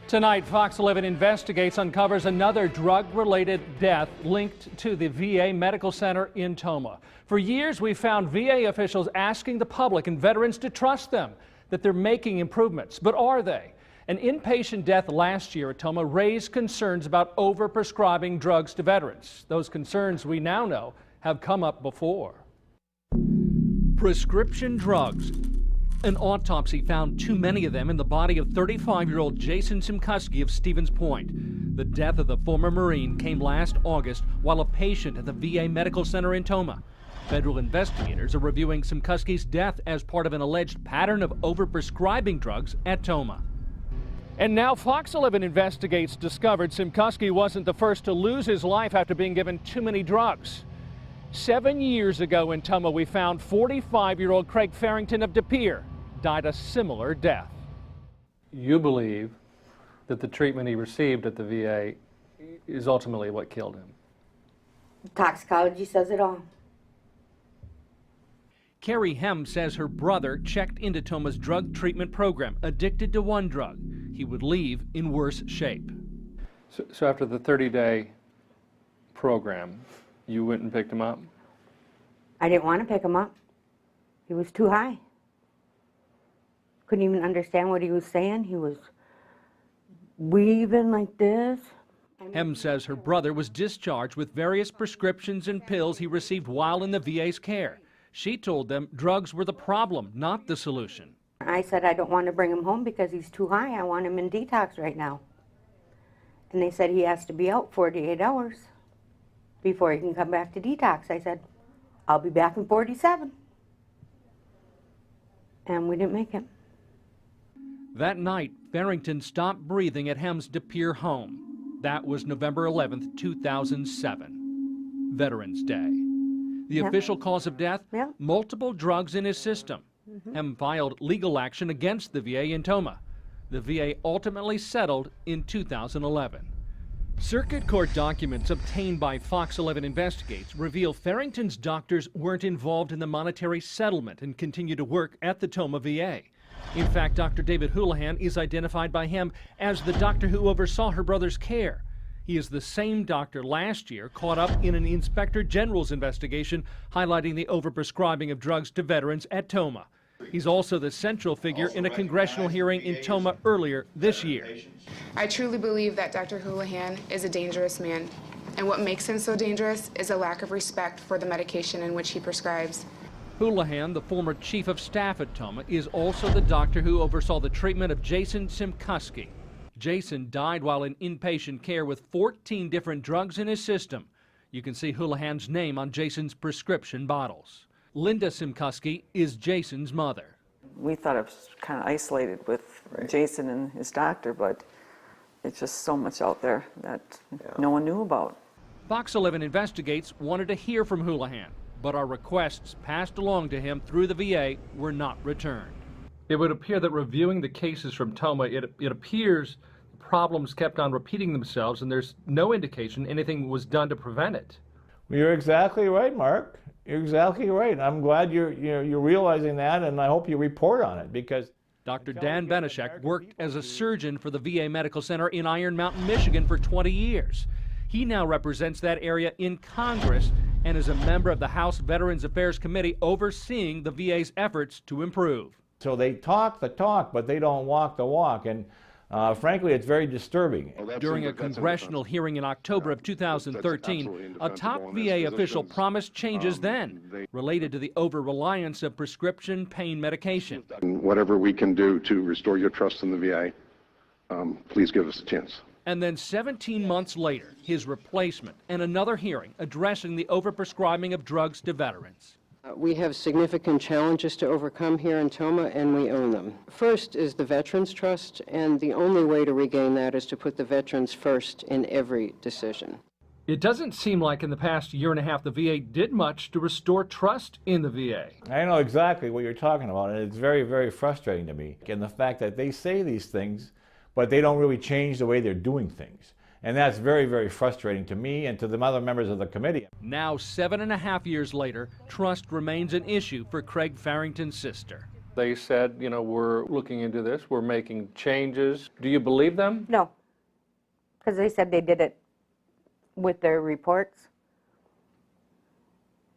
Tonight, FOX11 Investigates uncovers another drug-related death linked to the VA Medical Center in Tomah. For years, we found VA officials asking the public and veterans to trust them, that they're making improvements. But are they? An inpatient death last year at Tomah raised concerns about overprescribing drugs to veterans. Those concerns, we now know, have come up before. Prescription drugs. An autopsy found too many of them in the body of 35-year-old Jason Simkuski of Stevens Point. The death of the former Marine came last August while a patient at the VA Medical Center in Tomah. Federal investigators are reviewing Simkuski's death as part of an alleged pattern of overprescribing drugs at Tomah. And now FOX11 Investigates discovered Simkuski wasn't the first to lose his life after being given too many drugs. 7 years ago in Tomah, we found 45-year-old Craig Farrington of De Pere died a similar death. You believe that the treatment he received at the VA is ultimately what killed him? Toxicology says it all. Carrie Hem says her brother checked into Tomah's drug treatment program, addicted to one drug. He would leave in worse shape. So after the 30-day program, you went and picked him up? I didn't want to pick him up. He was too high. Couldn't even understand what he was saying. He was weaving like this. Hem says her brother was discharged with various prescriptions and pills he received while in the VA's care. She told them drugs were the problem, not the solution. I said I don't want to bring him home because he's too high. I want him in detox right now. And they said he has to be out 48 hours before he can come back to detox. I said, I'll be back in 47. And we didn't make it. That night, Farrington stopped breathing at Hem's De Pere home. That was November 11th, 2007, Veterans Day. The official cause of death? Multiple drugs in his system. Hem filed legal action against the VA in Tomah. The VA ultimately settled in 2011. Circuit Court documents obtained by FOX11 Investigates reveal Farrington's doctors weren't involved in the monetary settlement and continue to work at the Tomah VA. In fact, Dr. David Houlihan is identified by Hem as the doctor who oversaw her brother's care. He is the same doctor last year caught up in an Inspector General's investigation highlighting the overprescribing of drugs to veterans at Tomah. He's also the central figure in a congressional hearing in Tomah earlier this year. I truly believe that Dr. Houlihan is a dangerous man, and what makes him so dangerous is a lack of respect for the medication in which he prescribes. Houlihan, the former chief of staff at Tomah, is also the doctor who oversaw the treatment of Jason Simkuski. Jason died while in inpatient care with 14 different drugs in his system. You can see Houlihan's name on Jason's prescription bottles. Linda Simkuski is Jason's mother. We thought it was kind of isolated with Jason and his doctor, but it's just so much out there that no one knew about. FOX11 Investigates wanted to hear from Houlihan, but our requests passed along to him through the VA were not returned. It would appear that reviewing the cases from Tomah, it appears the problems kept on repeating themselves and there's no indication anything was done to prevent it. Well, you're exactly right, Mark. You're exactly right. I'm glad you're realizing that, and I hope you report on it, because Dr. Dan Benishek worked as a surgeon for the VA Medical Center in Iron Mountain, Michigan for 20 years. He now represents that area in Congress and is a member of the House Veterans Affairs Committee overseeing the VA's efforts to improve. So they talk the talk, but they don't walk the walk, and frankly, it's very disturbing. During a congressional hearing in October of 2013, a top VA official promised changes then related to the over-reliance of prescription pain medication. Whatever we can do to restore your trust in the VA, please give us a chance. And then 17 months later, his replacement and another hearing addressing the overprescribing of drugs to veterans. We have significant challenges to overcome here in Tomah, and we own them. First is the Veterans Trust, and the only way to regain that is to put the veterans first in every decision. It doesn't seem like in the past year and a half the VA did much to restore trust in the VA. I know exactly what you're talking about, and it's very, very frustrating to me. And the fact that they say these things, but they don't really change the way they're doing things. And that's very, very frustrating to me and to the other members of the committee. Now, 7.5 years later, trust remains an issue for Craig Farrington's sister. They said, you know, we're looking into this, we're making changes. Do you believe them? No, because they said they did it with their reports.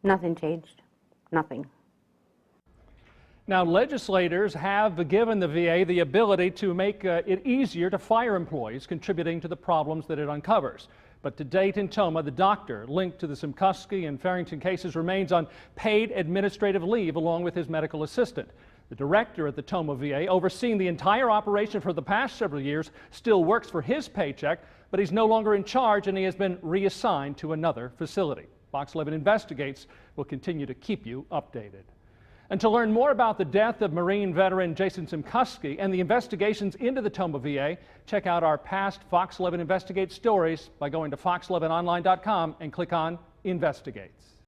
Nothing changed, nothing. Now, legislators have given the VA the ability to make it easier to fire employees contributing to the problems that it uncovers. But to date in Tomah, the doctor linked to the Simkuski and Farrington cases remains on paid administrative leave along with his medical assistant. The director at the Tomah VA, overseeing the entire operation for the past several years, still works for his paycheck, but he's no longer in charge and he has been reassigned to another facility. Fox 11 Investigates will continue to keep you updated. And to learn more about the death of Marine veteran Jason Simkuski and the investigations into the Tomah VA, check out our past Fox 11 Investigates stories by going to fox11online.com and click on Investigates.